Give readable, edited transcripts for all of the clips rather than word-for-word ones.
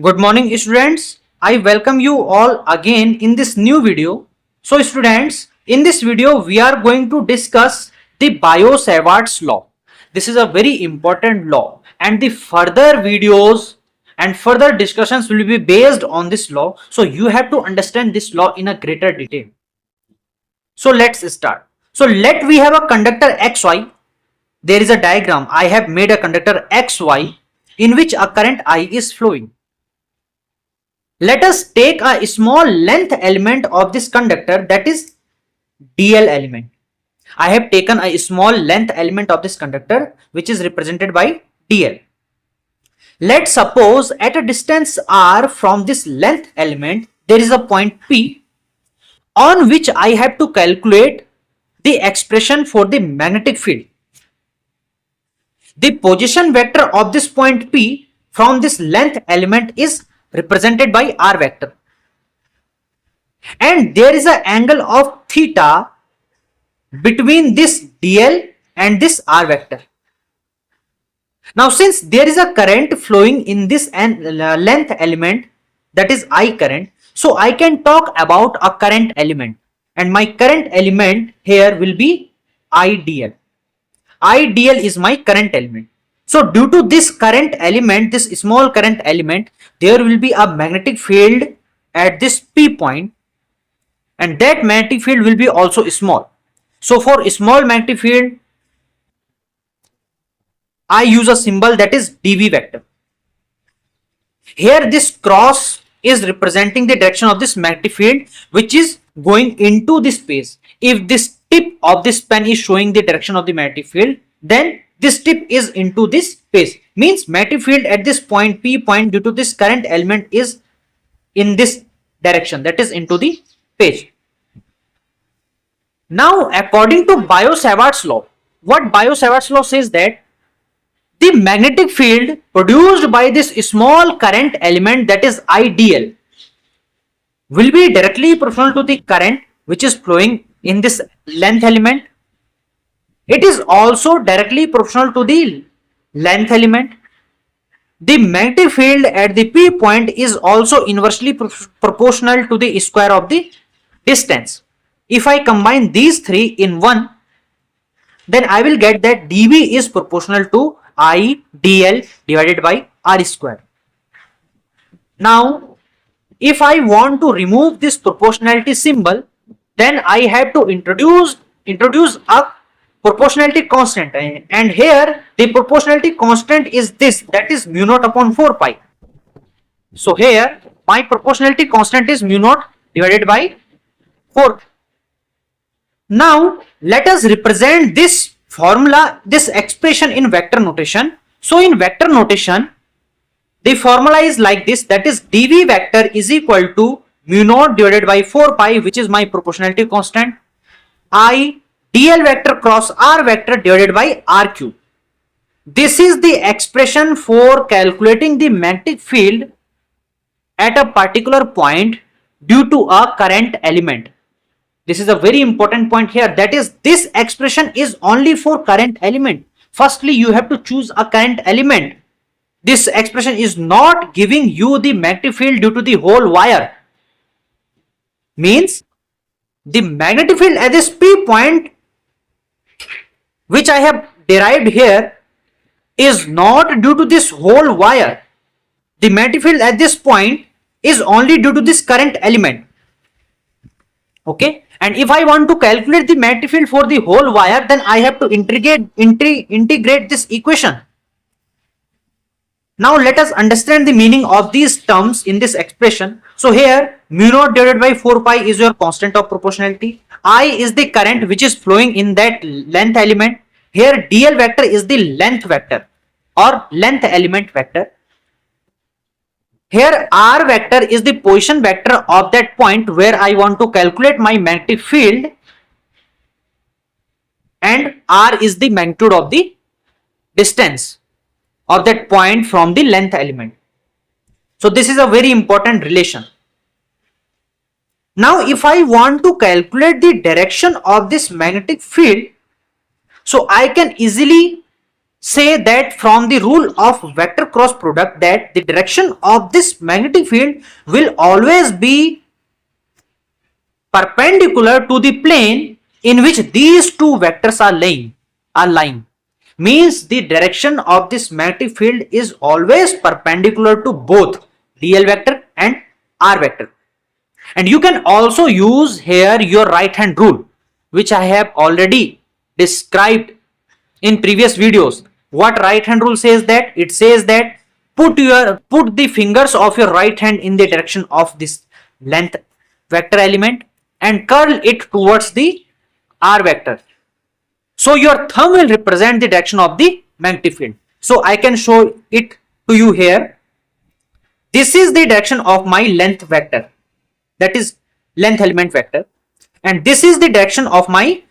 Good morning students. I welcome you all again in this new video. So students, in this video we are going to discuss the Biot-Savart's law. This is a very important law and the further videos and further discussions will be based on this law. So you have to understand this law in a greater detail. So let's start. So let we have a conductor XY. There is a diagram. I have made a conductor XY in which a current I is flowing. Let us take a small length element of this conductor, that is dl element. I have taken a small length element of this conductor which is represented by dl. Let's suppose at a distance r from this length element there is a point P on which I have to calculate the expression for the magnetic field. The position vector of this point P from this length element is represented by r vector, and there is an angle of theta between this dl and this r vector. Now since there is a current flowing in this length element, that is I current, so I can talk about a current element, and my current element here will be IDL. IDL is my current element. So due to this current element, this small current element, there will be a magnetic field at this P point, and that magnetic field will be also small. So for small magnetic field, I use a symbol that is dV vector. Here this cross is representing the direction of this magnetic field which is going into this space. If this tip of this pen is showing the direction of the magnetic field, then this tip is into this space, means magnetic field at this point P point due to this current element is in this direction, that is into the space. Now according to Biot-Savart's law, what Biot-Savart's law says that the magnetic field produced by this small current element, that is IDL, will be directly proportional to the current which is flowing in this length element. It is also directly proportional to the length element. The magnetic field at the P point is also inversely proportional to the square of the distance. If I combine these three in one, then I will get that dV is proportional to I dl divided by r square. Now if I want to remove this proportionality symbol, then I have to introduce a proportionality constant, and here the proportionality constant is this, that is mu naught upon 4 pi. So here my proportionality constant is mu naught divided by 4. Now let us represent this formula, this expression in vector notation. So in vector notation, the formula is like this, that is dV vector is equal to mu naught divided by 4 pi, which is my proportionality constant, I dl vector cross r vector divided by r cube. This is the expression for calculating the magnetic field at a particular point due to a current element. This is a very important point here, that is this expression is only for current element. Firstly you have to choose a current element. This expression is not giving you the magnetic field due to the whole wire. Means the magnetic field at this P point which I have derived here is not due to this whole wire. The magnetic field at this point is only due to this current element. Okay, and if I want to calculate the magnetic field for the whole wire, then I have to integrate this equation. Now let us understand the meaning of these terms in this expression. So here mu naught divided by 4 pi is your constant of proportionality. I is the current which is flowing in that length element. Here dl vector is the length vector or length element vector. Here r vector is the position vector of that point where I want to calculate my magnetic field, and r is the magnitude of the distance of that point from the length element. So this is a very important relation. Now if I want to calculate the direction of this magnetic field, so I can easily say that from the rule of vector cross product that the direction of this magnetic field will always be perpendicular to the plane in which these two vectors are lying. Means the direction of this magnetic field is always perpendicular to both dl vector and r vector. And you can also use here your right hand rule, which I have already described in previous videos. What right hand rule says that? It says that put the fingers of your right hand in the direction of this length vector element and curl it towards the r vector. So your thumb will represent the direction of the magnetic field. So I can show it to you here. This is the direction of my length vector, that is length element vector, and this is the direction of my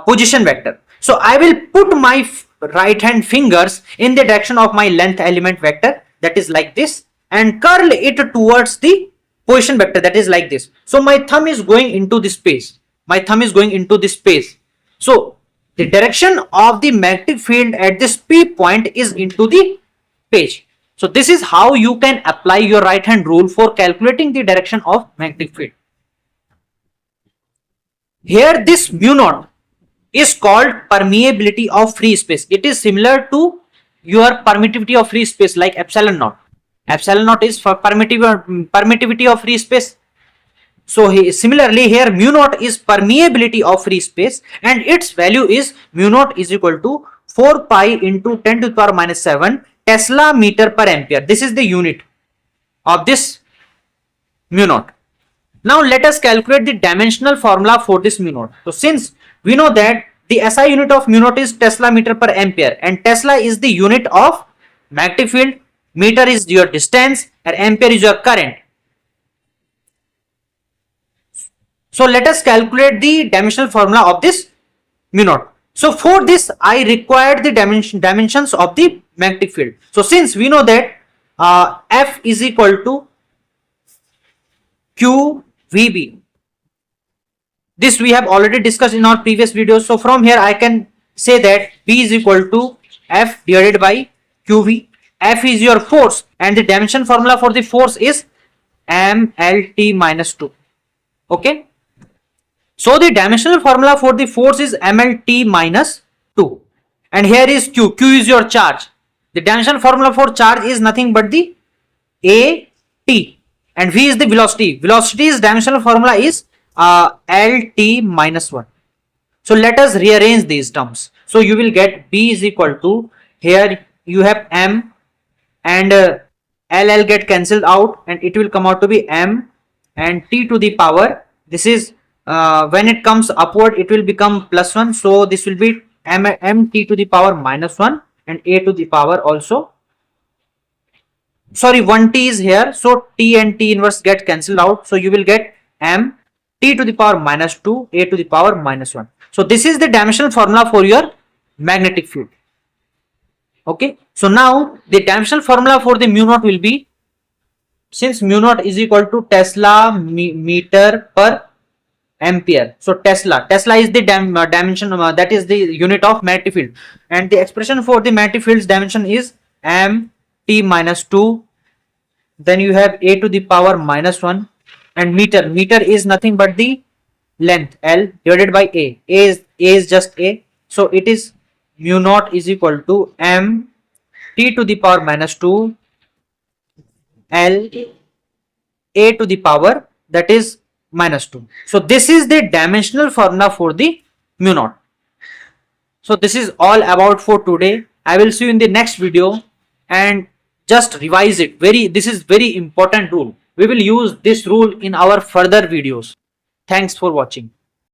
position vector. So I will put my right hand fingers in the direction of my length element vector, that is like this, and curl it towards the position vector, that is like this. So my thumb is going into this space. So the direction of the magnetic field at this P point is into the page. So this is how you can apply your right hand rule for calculating the direction of magnetic field. Here this mu naught is called permeability of free space. It is similar to your permittivity of free space like epsilon naught. Epsilon naught is for permittivity of free space. So similarly here mu naught is permeability of free space, and its value is mu naught is equal to 4 pi into 10 to the power minus 7 Tesla meter per ampere. This is the unit of this mu naught. Now let us calculate the dimensional formula for this mu naught. So since we know that the SI unit of mu naught is Tesla meter per ampere, and Tesla is the unit of magnetic field, meter is your distance, and ampere is your current. So let us calculate the dimensional formula of this mu naught. So for this I required the dimensions of the magnetic field. So since we know that F is equal to QVB, this we have already discussed in our previous videos. So from here I can say that B is equal to F divided by QV. F is your force, and the dimension formula for the force is MLT minus 2. Okay. So the dimensional formula for the force is MLT minus 2. And here is Q. Q is your charge. The dimensional formula for charge is nothing but the AT. And V is the velocity. Velocity's dimensional formula is LT minus 1. So let us rearrange these terms. So you will get B is equal to, here you have M and LL get cancelled out, and it will come out to be M and T to the power. This is when it comes upward it will become plus 1. So this will be MT to the power minus 1 and A to the power also. Sorry, 1T is here. So T and T inverse get cancelled out. So you will get M T to the power minus 2 A to the power minus 1. So this is the dimensional formula for your magnetic field. Okay. So now the dimensional formula for the mu naught will be, since mu naught is equal to Tesla meter per ampere. So Tesla is the dimension, that is the unit of magnetic field, and the expression for the magnetic field's dimension is MT minus 2. Then you have A to the power minus 1, and meter is nothing but the length L divided by A. A is just A. So it is mu naught is equal to M T to the power minus 2 L A to the power, that is minus 2. So this is the dimensional formula for the mu naught. So this is all about for today. I will see you in the next video, and just revise it. This is very important rule. We will use this rule in our further videos. Thanks for watching.